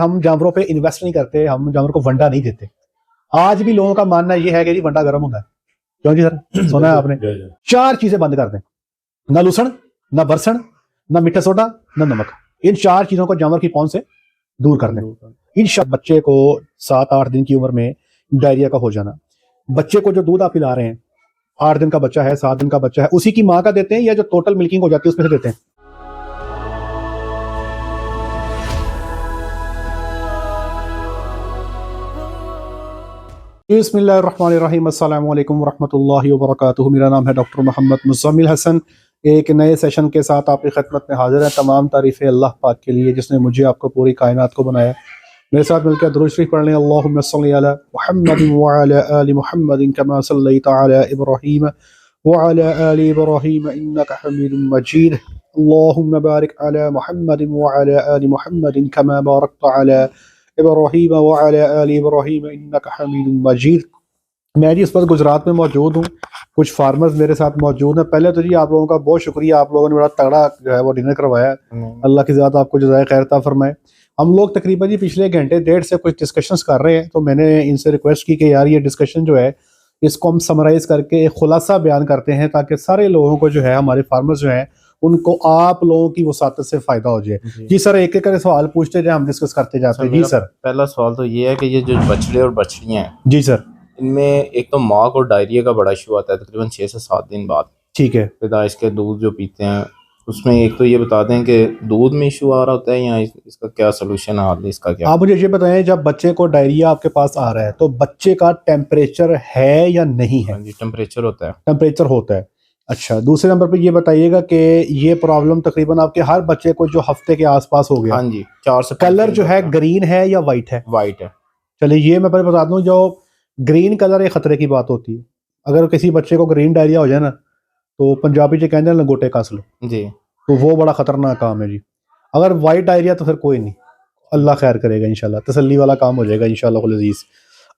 हम जानवरों पे इन्वेस्ट नहीं करते, हम जानवरों को वंडा नहीं देते। आज भी लोगों का मानना यह है कि जी वंडा गर्म होता है। क्यों जी सर, सुना है आपने? चार चीजें बंद कर दें, ना लूसण, ना बरसण, ना मीठा सोडा, ना नमक। इन चार चीजों को जानवर की पहुंच से दूर कर दें। इन बच्चे को 7-8 दिन की उम्र में डायरिया का हो जाना, बच्चे को जो दूध आप पिला रहे हैं, 8 दिन का बच्चा है, 7 दिन का बच्चा है, उसी की माँ का देते हैं या जो टोटल मिल्किंग हो जाती है उसमें से देते हैं? बिस्मिल्लाहिर्रहमानिर्रहीम, अस्सलाम वालेकुम वरहमतुल्लाहि वबरकातुहू। मेरा नाम है डॉक्टर मोहम्मद मुज़म्मिल हसन। एक नए सेशन के साथ आपकी खिदमत में हाजिर है। तमाम तारीफ़ें अल्लाह पाक के लिए जिसने मुझे आपको पूरी कायनात को बनाया। मेरे साथ मिलकर दुरूद शरीफ पढ़ लें। अल्लाहुम्मा सल्लि अला मुहम्मदिन व अला आलि मुहम्मदिन कमा सल्लैता अला इब्राहीम व अला आलि इब्राहीम इन्नका हमीदुम मजीद। अल्लाहुम्मा बारिक अला मुहम्मदिन व अला आलि मुहम्मदिन कमा बारकता अला इब्राहीम व अला आलि इब्राहीम इन्नका हमीदुम मजीद। मैं जी इस वक्त गुजरात में मौजूद हूँ। कुछ फार्मर्स मेरे साथ मौजूद हैं। पहले तो जी आप लोगों का बहुत शुक्रिया, आप लोगों ने बड़ा तगड़ा जो है वो डिनर करवाया। अल्लाह की ज़ात आपको जज़ाए खैर अता फरमाए। हम लोग तकरीबन जी पिछले घंटे डेढ़ से कुछ डिस्कशंस कर रहे हैं, तो मैंने इनसे रिक्वेस्ट की कि यार ये डिस्कशन जो है इसको हम समराइज़ करके एक खुलासा बयान करते हैं ताकि सारे लोगों को जो है, हमारे फार्मर्स जो हैं उनको आप लोगों की वसात से फ़ायदा हो जाए। जी सर, एक एक करके सवाल पूछते जाए, हम डिस्कस करते जाते हैं। जी सर, पहला सवाल तो ये है कि ये जो बछड़े और बछड़ियाँ हैं, जी सर, इनमें एक तो माँ को डायरिया का बड़ा इशू आता है तकरीबन 6 से 7 दिन बाद। ठीक है। पैदाइश के दूध जो पीते हैं उसमें एक तो ये बता दें कि दूध में इशू आ रहा होता है या इसका क्या सोल्यूशन है, इसका क्या? आप मुझे ये बताएं, जब बच्चे को डायरिया आपके पास आ रहा है तो बच्चे का टेम्परेचर है या नहीं है? जी, टेम्परेचर होता है। टेम्परेचर होता है। अच्छा, दूसरे नंबर पे ये बताइएगा कि ये प्रॉब्लम तकरीबन आपके हर बच्चे को जो हफ्ते के आसपास हो गया। हाँ जी, 4 से 5 कलर जो है ग्रीन है या वाइट है? वाइट है। चलिए ये मैं पहले बता दूं, जो ग्रीन कलर एक खतरे की बात होती है। अगर किसी बच्चे को ग्रीन डायरिया हो जाए ना, तो पंजाबी जो कहते हैं लंगोटे कस लो जी, तो वो बड़ा खतरनाक काम है जी। अगर वाइट डायरिया तो फिर कोई नहीं, अल्लाह खैर करेगा इंशाल्लाह, तसल्ली वाला काम हो जाएगा इंशाल्लाह कुल अजीज।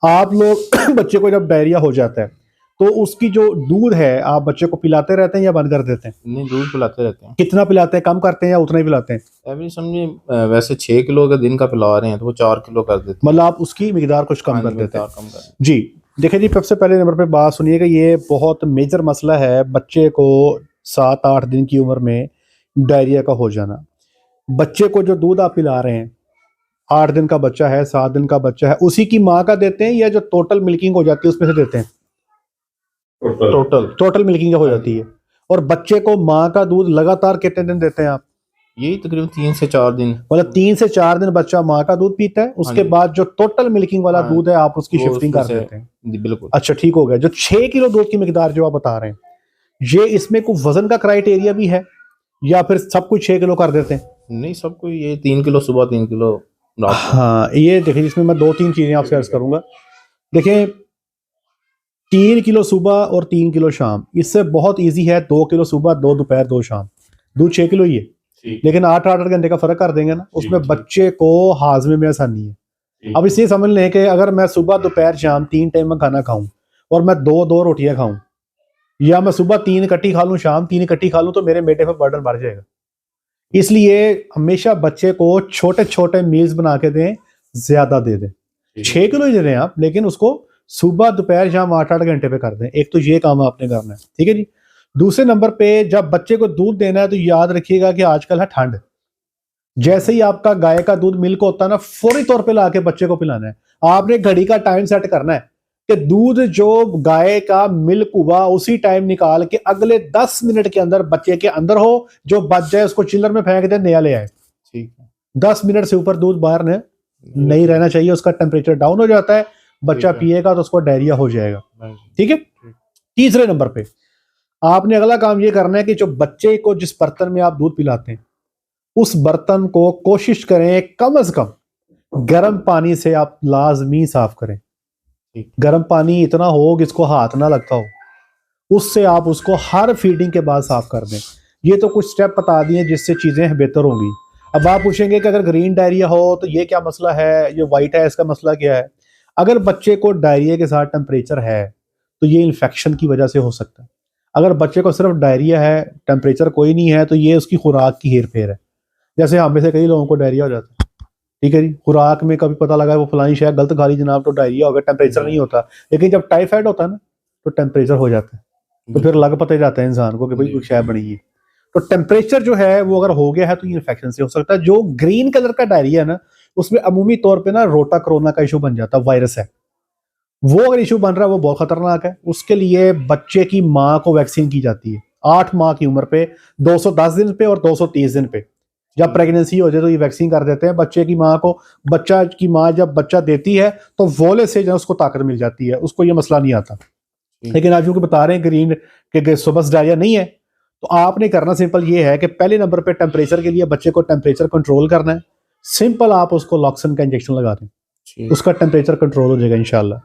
आप लोग बच्चे को जब डायरिया हो जाता है तो उसकी जो दूध है आप बच्चे को पिलाते रहते हैं या बंद कर देते हैं? नहीं, दूध पिलाते रहते हैं। कितना पिलाते हैं, कम करते हैं या उतना ही पिलाते हैं? एवरेज समझिए वैसे 6 किलो का दिन का पिला रहे हैं तो वो 4 किलो कर देते हैं। मतलब आप उसकी मिकदार कुछ कम कर देते हैं। कम कर जी देखिए जी, सबसे पहले नंबर पे बात सुनिएगा, ये बहुत मेजर मसला है बच्चे को 7-8 दिन की उम्र में डायरिया का हो जाना। बच्चे को जो दूध आप पिला रहे हैं, 8 दिन का बच्चा है, 7 दिन का बच्चा है, उसी की माँ का देते हैं या जो टोटल मिल्किंग हो जाती है उसमें से देते हैं? टोटल मिल्किंग हो जाती है। और बच्चे को माँ का दूध लगातार कितने दिन देते हैं आप? यही तकरीबन 3 से 4 दिन। मतलब 3 से 4 दिन बच्चा माँ का दूध पीता है, उसके बाद जो टोटल मिल्किंग वाला दूध है आप उसकी शिफ्टिंग कर देते हैं। बिल्कुल। अच्छा ठीक हो गया। जो 6 किलो दूध की मिकदार जो आप बता रहे हैं, ये इसमें कोई वजन का क्राइटेरिया भी है या फिर सब कुछ 6 किलो कर देते हैं? नहीं, सब कोई ये 3 किलो सुबह 3 किलो रात। हाँ, ये देखिए इसमें मैं 2-3 चीजें आपसे अर्ज करूंगा। देखें, 3 किलो सुबह और 3 किलो शाम, इससे बहुत इजी है 2 किलो सुबह, 2 दोपहर, 2 शाम। दूध 6 किलो ही है, लेकिन 8-8 घंटे का फर्क कर देंगे ना, उसमें बच्चे को हाजमे में आसानी है। अब इसे समझ लें कि अगर मैं सुबह दोपहर शाम 3 टाइम में खाना खाऊं और मैं 2-2 रोटियां खाऊं, या मैं सुबह 3 इकट्ठी खा लूं, शाम 3 इकट्ठी खा लूं, तो मेरे बेटे पर बर्डन बढ़ जाएगा। इसलिए हमेशा बच्चे को छोटे छोटे मील्स बना के दें, ज्यादा दे दें। 6 किलो ही दे दें आप, लेकिन उसको सुबह दोपहर शाम 8-8 घंटे पे कर दें। एक तो ये काम आपने करना है, ठीक है जी। दूसरे नंबर पे जब बच्चे को दूध देना है तो याद रखिएगा कि आजकल है ठंड, जैसे ही आपका गाय का दूध मिल्क होता है ना, फौरी तौर पे लाके बच्चे को पिलाना है। आपने घड़ी का टाइम सेट करना है कि दूध जो गाय का मिल्क हुआ उसी टाइम निकाल के अगले 10 मिनट के अंदर बच्चे के अंदर हो, जो बच जाए उसको चिल्लर में फेंक दे, नया ले आए। ठीक है। 10 मिनट से ऊपर दूध बाहर नहीं रहना चाहिए, उसका टेम्परेचर डाउन हो जाता है, बच्चा पिएगा तो उसको डायरिया हो जाएगा। ठीक है। तीसरे नंबर पे आपने अगला काम ये करना है कि जो बच्चे को जिस बर्तन में आप दूध पिलाते हैं उस बर्तन को कोशिश करें कम से कम गर्म पानी से आप लाजमी साफ करें। गर्म पानी इतना हो कि इसको हाथ ना लगता हो, उससे आप उसको हर फीडिंग के बाद साफ कर दें। ये तो कुछ स्टेप बता दिए जिससे चीजें बेहतर होंगी। अब आप पूछेंगे कि अगर ग्रीन डायरिया हो तो ये क्या मसला है, ये वाइट है इसका मसला क्या है? अगर बच्चे को डायरिया के साथ टेम्परेचर है तो ये इन्फेक्शन की वजह से हो सकता है। अगर बच्चे को सिर्फ डायरिया है, टेम्परेचर कोई नहीं है, तो ये उसकी खुराक की हेर फेर है। जैसे हम में से कई लोगों को डायरिया हो जाता है, ठीक है जी, खुराक में कभी पता लगा वो फलानी शायद गलत खा ली जनाब तो डायरिया हो गया, टेम्परेचर नहीं होता, लेकिन जब टाइफाइड होता है ना तो टेम्परेचर हो जाता है, तो फिर लग पता जाता है इंसान को कि भाई कुछ शायद बनी है। तो टेम्परेचर जो है वो अगर हो गया है तो ये इन्फेक्शन से हो सकता है। जो ग्रीन कलर का डायरिया है ना उसमें अमूमी तौर पे ना रोटा कोरोना का इशू बन जाता है, वायरस है वो, अगर इशू बन रहा है वो बहुत खतरनाक है। उसके लिए बच्चे की माँ को वैक्सीन की जाती है 8 माह की उम्र पे, 210 दिन पे और 230 दिन पे। जब प्रेगनेंसी हो जाए तो ये वैक्सीन कर देते हैं बच्चे की माँ को। बच्चा की माँ जब बच्चा देती है तो वोले से जो उसको ताकत मिल जाती है, उसको ये मसला नहीं आता। लेकिन आप जो बता रहे हैं ग्रीन के सुबह डायरिया नहीं है, तो आपने करना सिंपल ये है कि पहले नंबर पे टेम्परेचर के लिए बच्चे को टेम्परेचर कंट्रोल करना है। सिंपल आप उसको लॉक्सन का इंजेक्शन लगा दें, उसका टेम्परेचर कंट्रोल हो जाएगा इंशाल्लाह।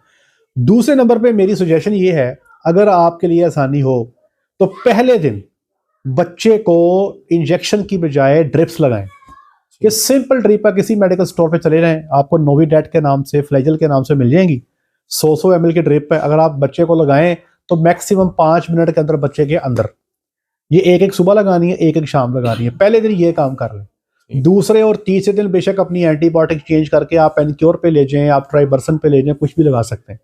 दूसरे नंबर पे मेरी सजेशन ये है, अगर आपके लिए आसानी हो तो पहले दिन बच्चे को इंजेक्शन की बजाय ड्रिप्स लगाएं। ये सिंपल ड्रिप है, किसी मेडिकल स्टोर पे चले जाएं, आपको नोविडेट के नाम से, फ्लैजल के नाम से मिल जाएंगी। 100 ml की ड्रिप है, अगर आप बच्चे को लगाएं तो मैक्सिमम 5 मिनट के अंदर बच्चे के अंदर, ये एक सुबह लगानी है, एक शाम लगानी है। पहले दिन ये काम कर लें। दूसरे और तीसरे दिन बेशक अपनी एंटीबायोटिक चेंज करके आप पेनिक्योर पे ले जाएं, आप ट्राइबर्सन पे ले जाएं, कुछ भी लगा सकते हैं।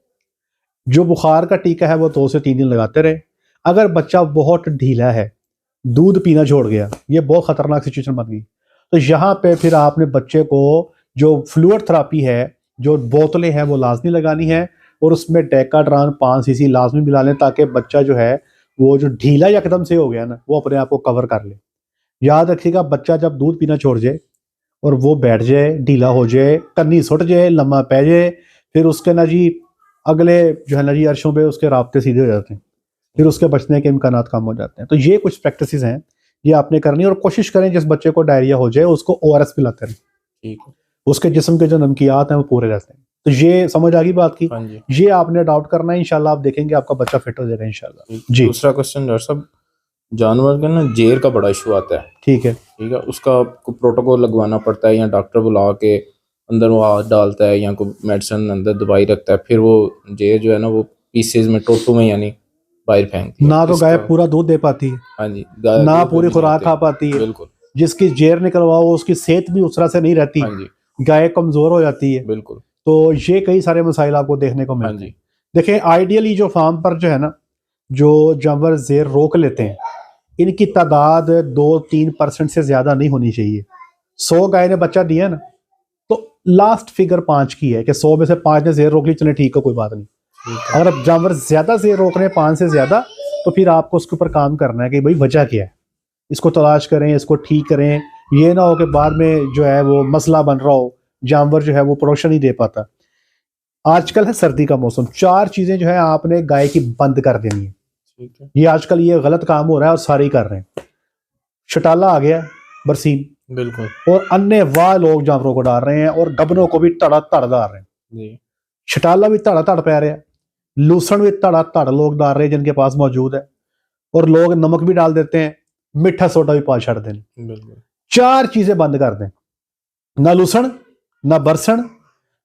जो बुखार का टीका है वो 2 से 3 दिन लगाते रहे। अगर बच्चा बहुत ढीला है, दूध पीना छोड़ गया, ये बहुत खतरनाक सिचुएशन बन गई, तो यहाँ पे फिर आपने बच्चे को जो फ्लूइड थेरेपी है, जो बोतलें हैं वो लाजमी लगानी है, और उसमें डेकाड्रान 5 cc लाजमी मिला लें, ताकि बच्चा जो है वो जो ढीला एकदम से हो गया ना वो अपने आप को कवर कर ले। याद रखिएगा, बच्चा जब दूध पीना छोड़ जाए और वो बैठ जाए, ढीला हो जाए, कन्नी सुट जाए, लम्बा पै जाए, फिर उसके ना जी अगले जो है ना जी अर्शों पे उसके रास्ते सीधे हो जाते हैं, फिर उसके बचने के इम्कान कम हो जाते हैं। तो ये कुछ प्रैक्टिसेस हैं, ये आपने करनी है। और कोशिश करें जिस बच्चे को डायरिया हो जाए उसको ORS पिलाते रहें, ठीक है, उसके जिस्म के जो नमकियात हैं वो पूरे रहते हैं। तो ये समझ आ गई बात की, ये आपने अडॉप्ट करना है, इंशाल्लाह आप देखेंगे आपका बच्चा फिट हो जाएगा इंशाल्लाह जी। दूसरा क्वेश्चन डॉक्टर साहब, जानवर का ना जेर का बड़ा इशू आता है, ठीक है, उसका कोई प्रोटोकॉल लगवाना पड़ता है, या डॉक्टर बुला के अंदर वो हाथ डालता है, या कोई मेडिसिन अंदर दवाई रखता है, फिर वो जेर जो है ना वो पीसेज में, टोटू में यानी बाहर फेंकती है ना, तो गाय पूरा दूध दे पाती है, हाँ जी, ना पूरी खुराक खा पाती है, बिल्कुल, जिसकी जेर निकलवाओ उसकी सेहत भी उस तरह से नहीं रहती, हाँ जी, गाय कमजोर हो जाती है, बिल्कुल। तो ये कई सारे मसाइल आपको देखने को मिलते हैं। देखें, आइडियली जो फार्म पर जो है ना जो जानवर जेर रोक लेते हैं, इनकी तादाद 2-3% से ज्यादा नहीं होनी चाहिए। 100 गाय ने बच्चा दिया ना तो लास्ट फिगर 5 की है कि 100 में से 5 ने जेर रोक ली, चले ठीक है, कोई बात नहीं। अगर जानवर ज्यादा जेर रोक रहे हैं 5 से ज्यादा, तो फिर आपको उसके ऊपर काम करना है कि भाई वजह क्या है, इसको तलाश करें, इसको ठीक करें। ये ना हो कि बाद में जो है वो मसला बन रहा हो, जानवर जो है वो प्रोडक्शन नहीं दे पाता। आजकल है सर्दी का मौसम, 4 चीजें जो है आपने गाय की बंद कर देनी है। ये आजकल ये गलत काम हो रहा है और सारे ही कर रहे हैं। शटाला आ गया, बरसीम, बिल्कुल, और अन्य वाह लोग जानवरों को डाल रहे हैं, और गबनों को भी तड़ा तड़ डाल रहे हैं। शटाला भी तड़ा तड़ पै रहा है, लूसण भी तड़ा तड़ लोग डाल रहे हैं जिनके पास मौजूद है, और लोग नमक भी डाल देते हैं, मीठा सोडा भी पा छड़ दें। 4 चीजें बंद कर दें, ना लूसण, ना बरसण,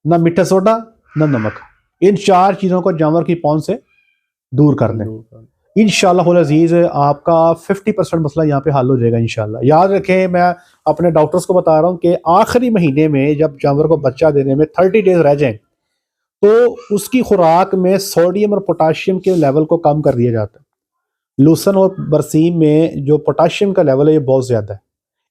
ना मीठा सोडा, ना नमक। इन 4 चीजों को जानवर की पहुंच से दूर कर दें। इंशाअल्लाह अजीज आपका 50% मसला यहाँ पे हल हो जाएगा इंशाअल्लाह। याद रखें, मैं अपने डॉक्टर्स को बता रहा हूँ कि आखिरी महीने में जब जानवर को बच्चा देने में 30 डेज रह जाएं, तो उसकी खुराक में सोडियम और पोटाशियम के लेवल को कम कर दिया जाता है। लूसन और बरसीम में जो पोटाशियम का लेवल है ये बहुत ज़्यादा है।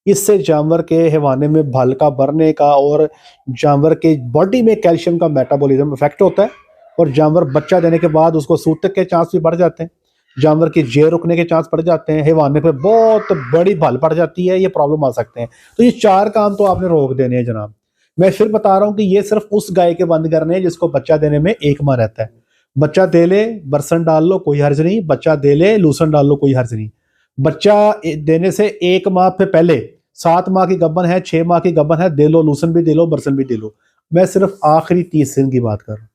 इससे जानवर के हैवाने में भल का बढ़ने का और जानवर के बॉडी में कैल्शियम का मेटाबॉलिज्म इफेक्ट होता है, और जानवर बच्चा देने के बाद उसको सूतक के चांस भी बढ़ जाते हैं, जानवर की जेर रुकने के चांस बढ़ जाते हैं, हैवाने पे बहुत बड़ी भल पड़ जाती है, ये प्रॉब्लम आ सकते हैं। तो ये 4 काम तो आपने रोक देने हैं जनाब। मैं फिर बता रहा हूँ कि ये सिर्फ उस गाय के बंद करने हैं जिसको बच्चा देने में 1 माह रहता है। बच्चा दे ले, बरसन डाल लो, कोई हर्ज नहीं, बच्चा दे ले, लूसन डाल लो, कोई हर्ज नहीं। बच्चा देने से 1 माह पे पहले 7 माह की गब्बन है, 6 माह की गब्बन है, दे लो, लूसन भी दे लो, बरसन भी दे लो। मैं सिर्फ आखिरी 30 दिन की बात कर रहा हूँ,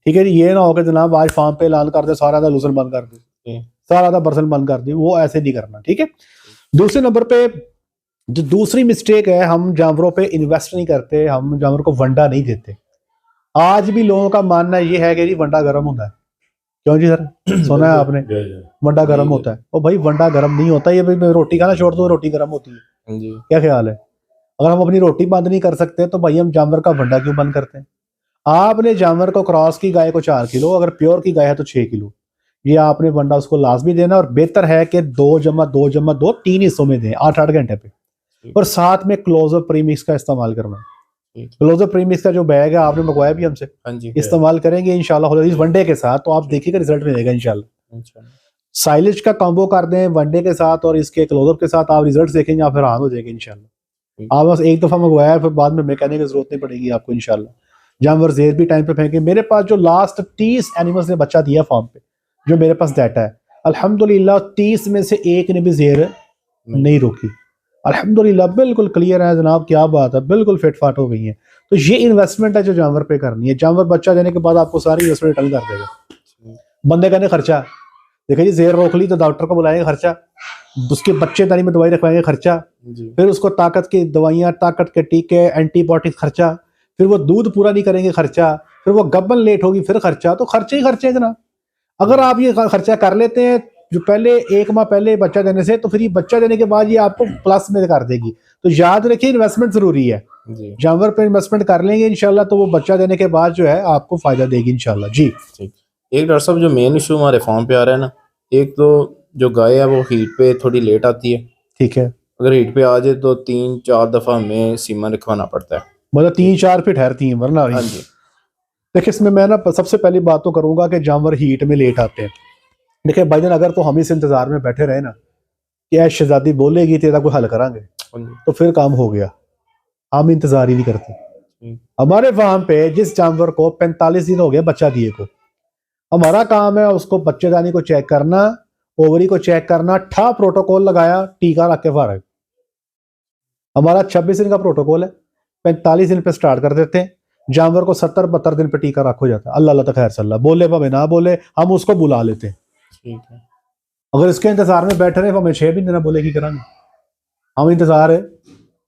ठीक है जी। ये ना हो कि जनाब आज फार्म पे ऐलान कर दे सारा का लूसन बंद कर दे, सारा का बरसन बंद कर दी, वो ऐसे नहीं करना, ठीक है। दूसरे नंबर पे जो दूसरी मिस्टेक है, हम जानवरों पे इन्वेस्ट नहीं करते, हम जानवर को वंडा नहीं देते। आज भी लोगों का मानना ये है कि जी वंडा गर्म होता है। क्यों जी सर, सुना है आपने वंडा गर्म होता है? ओ भाई, वंडा गर्म नहीं होता, ये भाई मैं रोटी खाना छोड़ दूं रोटी गर्म होती है, क्या ख्याल है? अगर हम अपनी रोटी बंद नहीं कर सकते तो भाई हम जानवर का वंडा क्यों बंद करते हैं? आपने जानवर को क्रॉस की गाय को 4 किलो, अगर प्योर की गाय है तो 6 किलो, ये आपने वंडा उसको लाजमी देना। और बेहतर है कि 2+2+2 3 हिस्सों में दें 8-8 घंटे पे। और साथ में क्लोजर प्रीमिक्स का इस्तेमाल करना। क्लोजर प्रीमिक्स का जो बैग है आपने मंगवाया भी हमसे, हाँ जी, इस्तेमाल करेंगे इंशाल्लाह इस वनडे के साथ, तो आप देखिएगा रिजल्ट मिलेगा इंशाल्लाह। साइलेज का कॉम्बो कर दें वनडे के साथ और इसके क्लोजर के साथ, आप रिजल्ट देखेंगे, आप हैरान हो जाएंगे इंशाल्लाह। आप बस एक दफा मंगवाया फिर बाद में मैकेनिक की जरूरत नहीं पड़ेगी आपको इंशाल्लाह। जानवर जेर भी टाइम पे फेंके। मेरे पास जो लास्ट 30 एनिमल्स ने बच्चा दिया फार्म पे, जो मेरे पास डाटा है, अल्हम्दुलिल्लाह 30 में से एक ने भी जेर नहीं रोकी। अल्हम्दुलिल्लाह बिल्कुल क्लियर है जनाब, क्या बात है, बिल्कुल फिट फाट हो गई है। तो ये इन्वेस्टमेंट है जो जानवर पे करनी है। जानवर बच्चा देने के बाद आपको सारी इन्वेस्टमेंट रिटर्न कर देगा। बंदे कहने खर्चा, देखिए जी जेर रोक ली तो डॉक्टर को बुलाएंगे खर्चा, उसके बच्चेदानी में दवाई रखवाएंगे खर्चा, फिर उसको ताकत की दवाइयाँ, ताकत के टीके, एंटीबायोटिक खर्चा, फिर वो दूध पूरा नहीं करेंगे खर्चा, फिर वो गब्बन लेट होगी फिर खर्चा। तो खर्चे ही खर्चे जनाब। अगर आप ये खर्चा कर लेते हैं जो पहले 1 माह पहले बच्चा देने से, तो फिर ये बच्चा देने के बाद ये आपको प्लस में कर देगी। तो याद रखिए इन्वेस्टमेंट जरूरी है। जानवर पे इन्वेस्टमेंट कर लेंगे इंशाल्लाह तो वो बच्चा देने के बाद जो है आपको फायदा देगी इंशाल्लाह। जी एक डॉक्टर साहब जो मेन इशू हमारे फार्म पे आ रहा है ना, एक तो जो गाय है वो हीट पे थोड़ी लेट आती है। ठीक है, अगर हीट पे आ जाए तो 3-4 दफा हमें सीमन रखवाना पड़ता है, मतलब 3-4 फिर ठहरती है वरना। हाँ जी। देखिए इसमें मैं ना सबसे पहली बात तो करूंगा कि जानवर हीट में लेट आते हैं। देखिए भाईजान अगर तो हम इस इंतजार में बैठे रहे ना कि ऐ शहजादी बोलेगी तेरा कोई हल करांगे, तो फिर काम हो गया। हम इंतजार ही नहीं करते। हमारे फार्म पे जिस जानवर को 45 दिन हो गए बच्चा दिए को, हमारा काम है उसको बच्चेदानी को चेक करना, ओवरी को चेक करना, ठा प्रोटोकॉल लगाया, टीका रख के फारग। हमारा 26 दिन का प्रोटोकॉल है, 45 दिन पे स्टार्ट कर देते हैं, जानवर को 70-72 दिन पे टीका रखो जाता है। अल्लाह अल्लाह खैर सल्ला, बोले भावे ना बोले हम उसको बुला लेते हैं। ठीक है, अगर इसके इंतजार में बैठे रहे हमें 6 महीने ना बोले की करांगे, हम इंतजार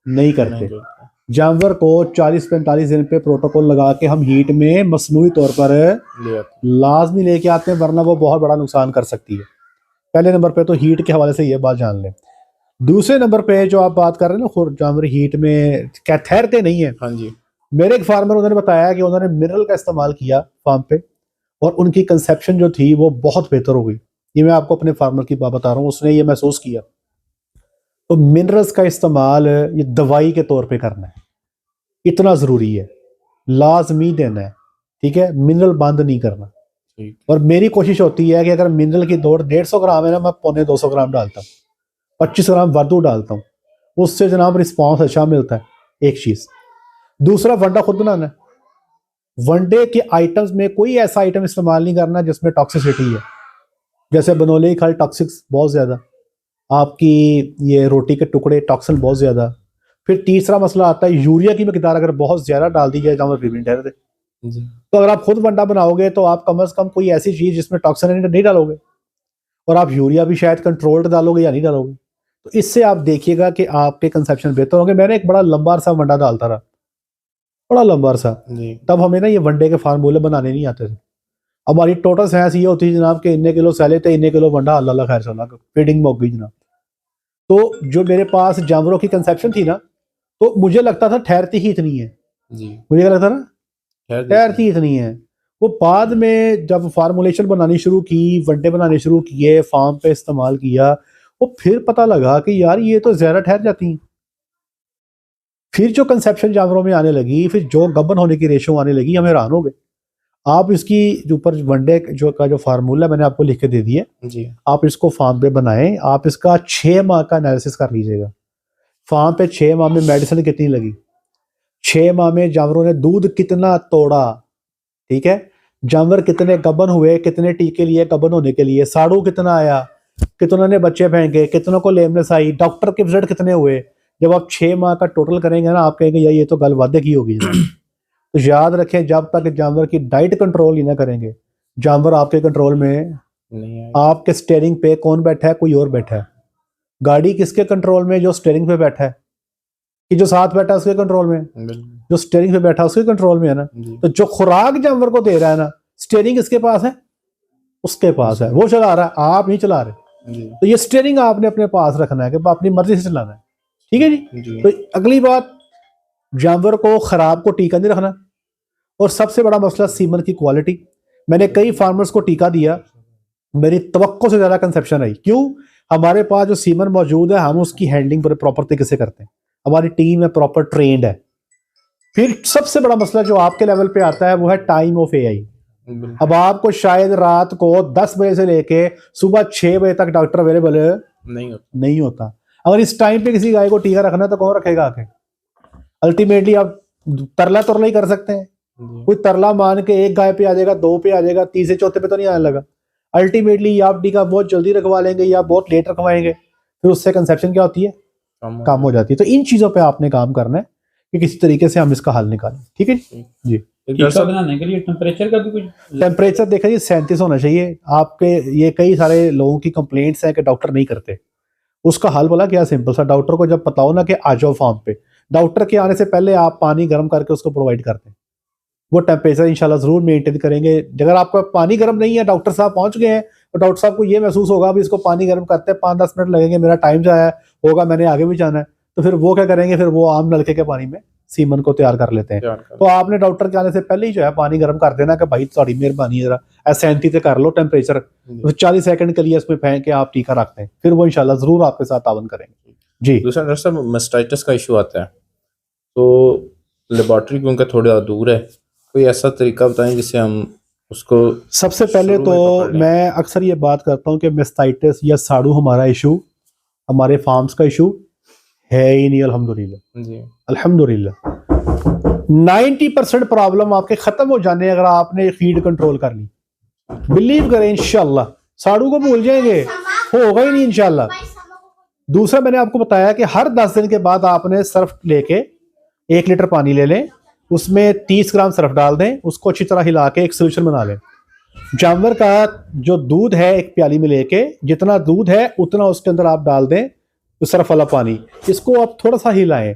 नहीं करते। जानवर को 40-45 दिन पे प्रोटोकॉल लगा के हम हीट में मसनूई तौर पर लाजमी लेके आते हैं, वरना वो बहुत बड़ा नुकसान कर सकती है। पहले नंबर पे तो हीट के हवाले से ये बात जान लें। दूसरे नंबर पे जो आप बात कर रहे हैं ना, जानवर हीट में क्या ठहरते नहीं है। हाँ जी। मेरे एक फार्मर उन्होंने बताया कि उन्होंने मिनरल का इस्तेमाल किया फार्म पे और उनकी कंसेप्शन जो थी वो बहुत बेहतर हो गई। ये मैं आपको अपने फार्मर की बात बता रहा हूँ, उसने ये महसूस किया। तो मिनरल्स का इस्तेमाल ये दवाई के तौर पे करना है, इतना ज़रूरी है, लाजमी देना है। ठीक है, मिनरल बंद नहीं करना। और मेरी कोशिश होती है कि अगर मिनरल की दौड़ 150 ग्राम है ना, मैं 250 ग्राम डालता हूँ, 25 ग्राम वाधू डालता हूँ, उससे जनाब रिस्पॉन्स अच्छा मिलता है। एक चीज़। दूसरा वंडा खुद बनाना है। वनडे के आइटम्स में कोई ऐसा आइटम इस्तेमाल नहीं करना जिसमें टॉक्सिसिटी है, जैसे बनोले की खल टॉक्सिक्स बहुत ज़्यादा, आपकी ये रोटी के टुकड़े टॉक्सिन बहुत ज़्यादा। फिर तीसरा मसला आता है यूरिया की मकदार अगर बहुत ज़्यादा डाल दी जाए जानवर फिर भी ठहरते। तो अगर आप खुद वंडा बनाओगे तो आप कम से कम कोई ऐसी चीज़ जिसमें टॉक्सिन नहीं डालोगे, और आप यूरिया भी शायद कंट्रोल्ड डालोगे या नहीं डालोगे। तो इससे आप देखिएगा कि आपके कंसेप्शन बेहतर होंगे। मैंने एक बड़ा लंबा सा वंडा डालता रहा, बड़ा लंबा सा, तब हमें ना ये वनडे के फार्मूले बनाने नहीं आते थे। हमारी टोटल साइंस ये होती है जनाब कि इतने किलो सैले थे, इतने किलो वंडा, अल्लाह खैर सल्ला, फीडिंग में हो गई जनाब। तो जो मेरे पास जानवरों की कंसेप्शन थी ना, तो मुझे लगता था ठहरती ही इतनी है जी। मुझे क्या लगता था ठहरती इतनी है। वो बाद में जब फार्मूलेशन बनानी शुरू की, वनडे बनाने शुरू किए, फार्म पे इस्तेमाल किया, वो फिर पता लगा कि यार ये तो ज़्यादा ठहर जाती हैं। फिर जो कंसेप्शन जानवरों में आने लगी, फिर जो गबन होने की रेशो आने लगी, हम हैरान हो गए। आप इसकी ऊपर वनडे जो फार्मूला मैंने आपको लिख के दे दिया जी, आप इसको फार्म पे बनाएं। आप इसका 6 माह का एनालिसिस कर लीजिएगा। फार्म पे 6 माह में मेडिसिन कितनी लगी, 6 माह में जानवरों ने दूध कितना तोड़ा, ठीक है, जानवर कितने गबन हुए, कितने टीके लिए गबन होने के लिए, साड़ू कितना आया, कितनों ने बच्चे फेंके, कितनों को लेमनेस आई, डॉक्टर के विजिट कितने हुए। जब आप 6 माह का टोटल करेंगे ना, आप कहेंगे यार ये तो गल वादे की होगी। तो याद रखें, जब तक जानवर की डाइट कंट्रोल ही ना करेंगे, जानवर आपके कंट्रोल में नहीं है। आपके स्टीयरिंग पे कौन बैठा है, कोई और बैठा है। गाड़ी किसके कंट्रोल में, जो स्टीयरिंग पे बैठा है, कि जो साथ बैठा है उसके कंट्रोल में, जो स्टीयरिंग पे बैठा है उसके कंट्रोल में है ना। तो जो खुराक जानवर को दे रहा है ना, स्टीयरिंग किसके पास है, उसके पास है, वो चला रहा है, आप नहीं चला रहे। तो ये स्टीयरिंग आपने अपने पास रखना है कि अपनी मर्जी से चलाना है। ठीक है जी। तो अगली बात जानवर को खराब को टीका नहीं रखना, और सबसे बड़ा मसला सीमन की क्वालिटी। मैंने कई फार्मर्स को टीका दिया, मेरी तवक्को से ज़्यादा कंसेप्शन आई। क्यों? हमारे पास जो सीमन मौजूद है हम उसकी हैंडलिंग प्रॉपर तरीके से करते हैं, हमारी टीम है प्रॉपर ट्रेंड है। फिर सबसे बड़ा मसला जो आपके लेवल पे आता है वो है टाइम ऑफ एआई। अब आपको शायद रात को 10 बजे से लेके सुबह 6 बजे तक डॉक्टर अवेलेबल नहीं होता। अगर इस टाइम पे किसी गाय को टीका रखना है तो कौन रखेगा आके? अल्टीमेटली आप तरला ही कर सकते हैं, कोई तरला मान के एक गाय पे आ जाएगा, 2 पे आ जाएगा, तीसरे चौथे पे तो नहीं आने लगा। अल्टीमेटली आप टीका बहुत जल्दी रखवा लेंगे या बहुत लेट रखवाएंगे, फिर उससे कंसेप्शन क्या होती है? कम हो जाती है। तो इन चीजों पे आपने काम करना है कि किसी तरीके से हम इसका हल निकालें। ठीक है जी। टीका बनाने के लिए टेम्परेचर का भी कुछ? टेम्परेचर देखा जी 37 होना चाहिए आपके। ये कई सारे लोगों की कंप्लेंट्स हैं कि डॉक्टर नहीं करते। उसका हल बोला क्या? सिंपल सा, डॉक्टर को जब पता हो ना कि आ जाओ फार्म पे, डॉक्टर के आने से पहले आप पानी गर्म करके उसको प्रोवाइड करते हैं, वो टेम्परेचर इंशाल्लाह जरूर मेंटेन करेंगे। अगर आपका पानी गर्म नहीं है, डॉक्टर साहब पहुंच गए हैं, तो डॉक्टर साहब को ये महसूस होगा अभी इसको पानी गर्म करते हैं 5-10 मिनट लगेंगे, मेरा टाइम जाया होगा, मैंने आगे भी जाना है, तो फिर वो क्या करेंगे? फिर वो आम नलके के पानी में सीमन को तैयार कर लेते हैं। तो आपने डॉक्टर के आने से पहले ही जो है पानी गर्म कर देना कि भाई थोड़ी मेहरबानी जरा एसेंटी से कर लो टेम्परेचर, 40 सेकंड के लिए इसमें फेंक के आप टीका रखते हैं, फिर वो इंशाल्लाह जरूर आपके साथ तावन करेंगे जी। दूसरा डॉक्टर साहब मास्टाइटिस का इशू आता है, तो लेबोरेटरी क्योंकि थोड़ा दूर है, कोई ऐसा तरीका बताएं जिससे हम उसको? सबसे पहले तो मैं अक्सर ये बात करता हूँ कि मास्टाइटिस या साड़ू हमारा इशू, हमारे फार्म्स का इशू है ही नहीं। अल्हम्दुलिल्लाह जी, अल्हम्दुलिल्लाह 90% प्रॉब्लम आपके खत्म हो जाने अगर आपने फीड कंट्रोल कर ली। बिलीव करें इंशाल्लाह साड़ू को भूल जाएंगे, होगा ही नहीं इंशाल्लाह। दूसरा मैंने आपको बताया कि हर 10 दिन के बाद आपने सर्फ लेके 1 लीटर पानी ले लें, उसमें 30 ग्राम सर्फ डाल दें, उसको अच्छी तरह हिला के एक सोल्यूशन बना लें। जानवर का जो दूध है एक प्याली में लेके, जितना दूध है उतना उसके अंदर आप डाल दें तो सर्फ वाला पानी, इसको आप थोड़ा सा हिलाएं।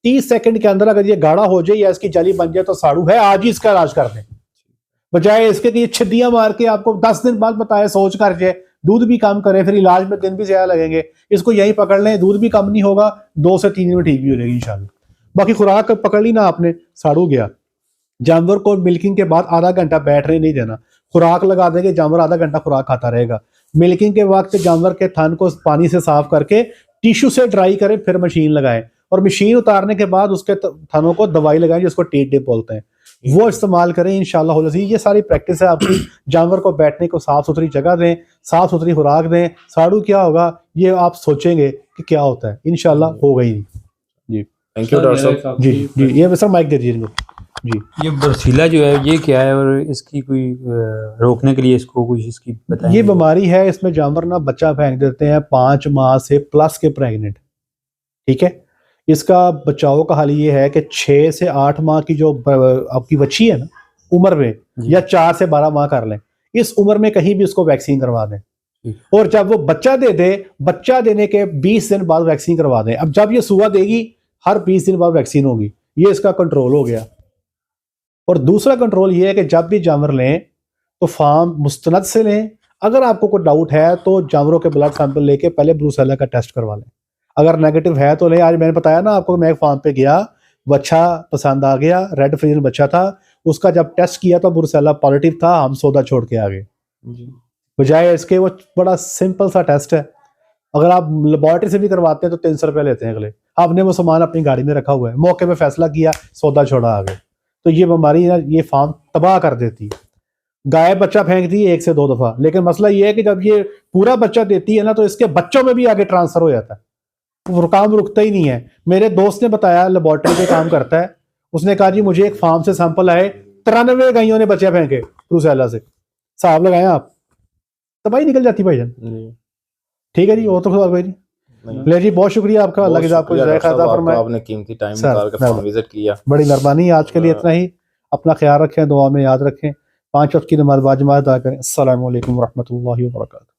30 सेकंड के अंदर अगर ये गाढ़ा हो जाए या इसकी जली बन जाए तो साड़ू है, आज ही इसका इलाज कर दें, बजाय इसके कि ये छिद्दियां मार के आपको 10 दिन बाद बताए सोच कर जाए। दूध भी कम करें, फिर इलाज में दिन भी ज्यादा लगेंगे। इसको यहीं पकड़ लें, दूध भी कम नहीं होगा, 2 से 3 दिन में ठीक भी हो जाएगी इंशाल्लाह। बाकी खुराक पकड़ ली ना आपने, साड़ू गया। जानवर को मिल्किंग के बाद आधा घंटा बैठने नहीं देना, खुराक लगा देंगे, जानवर आधा घंटा खुराक खाता रहेगा। मिल्किंग के वक्त जानवर के थन को पानी से साफ करके टिश्यू से ड्राई करें, फिर मशीन लगाएं, और मशीन उतारने के बाद उसके थनों को दवाई लगाएं जिसको टीट डिप बोलते हैं, वो इस्तेमाल करें इंशाल्लाह। ये सारी प्रैक्टिस है आपकी। जानवर को बैठने को साफ सुथरी जगह दें, साफ सुथरी खुराक दें। साड़ू क्या होगा ये आप सोचेंगे कि क्या होता है, इंशाल्लाह होगा ही नहीं जी। थैंक यू डॉक्टर साहब। जी जी, ये सर माइक दे दीजिए जी। ये बरसीला जो है ये क्या है और इसकी कोई रोकने के लिए इसको कुछ इसकी बताएं? ये बीमारी है, इसमें जानवर ना बच्चा फेंक देते हैं 5 माह से प्लस के प्रेग्नेंट। ठीक है, इसका बचाव का हल ये है कि 6 से 8 माह की जो आपकी बच्ची है ना उम्र में, या 4 से 12 माह कर लें, इस उम्र में कहीं भी उसको वैक्सीन करवा दें, और जब वो बच्चा दे दे, बच्चा देने के 20 दिन बाद वैक्सीन करवा दें। अब जब ये सुबह देगी हर 20 दिन बाद वैक्सीन होगी, ये इसका कंट्रोल हो गया। और दूसरा कंट्रोल ये है कि जब भी जानवर लें तो फार्म मुस्तनद से लें। अगर आपको कोई डाउट है तो जानवरों के ब्लड सैंपल लेके पहले ब्रूसेला का टेस्ट करवा लें, अगर नेगेटिव है तो लें। आज मैंने बताया ना आपको, मैं एक फार्म पे गया, बच्चा पसंद आ गया, रेड फ्रीजन बच्चा था, उसका जब टेस्ट किया तो ब्रूसेला पॉजिटिव था, हम सौदा छोड़ के आ गए। बजाय इसके वो बड़ा सिंपल सा टेस्ट है, अगर आप लेबोरेटरी से भी करवाते हैं तो 300 रुपये लेते हैं अगले। आपने वो सामान अपनी गाड़ी में रखा हुआ है, मौके पे फैसला किया, सौदा छोड़ा आ गए। तो ये बीमारी ना ये फार्म तबाह कर देती है। गाय बच्चा फेंकती है 1 से 2 दफा, लेकिन मसला ये है कि जब ये पूरा बच्चा देती है ना तो इसके बच्चों में भी आगे ट्रांसफर हो जाता है, वो काम रुकता ही नहीं है। मेरे दोस्त ने बताया, लेबोरेटरी पे काम करता है, उसने कहा जी मुझे एक फार्म से सैंपल आए, 93 गायों ने बच्चे फेंके ब्रूसेला से। साहब लगाए आप, तबाही निकल जाती भाईजान। ठीक है जी, और तो भाई जी ले जी, बहुत शुक्रिया आपका, अल्लाह की आपको जज़ाए खैर फरमाए, आपने कीमती टाइम निकाल कर फार्म विजिट किया, बड़ी मेहरबानी। आज के लिए इतना ही, अपना ख्याल रखें, दुआ में याद रखें, 5 वक्त की नमाज बाजमात अदा करें। अस्सलामु अलैकुम व रहमतुल्लाहि व बरकातहू।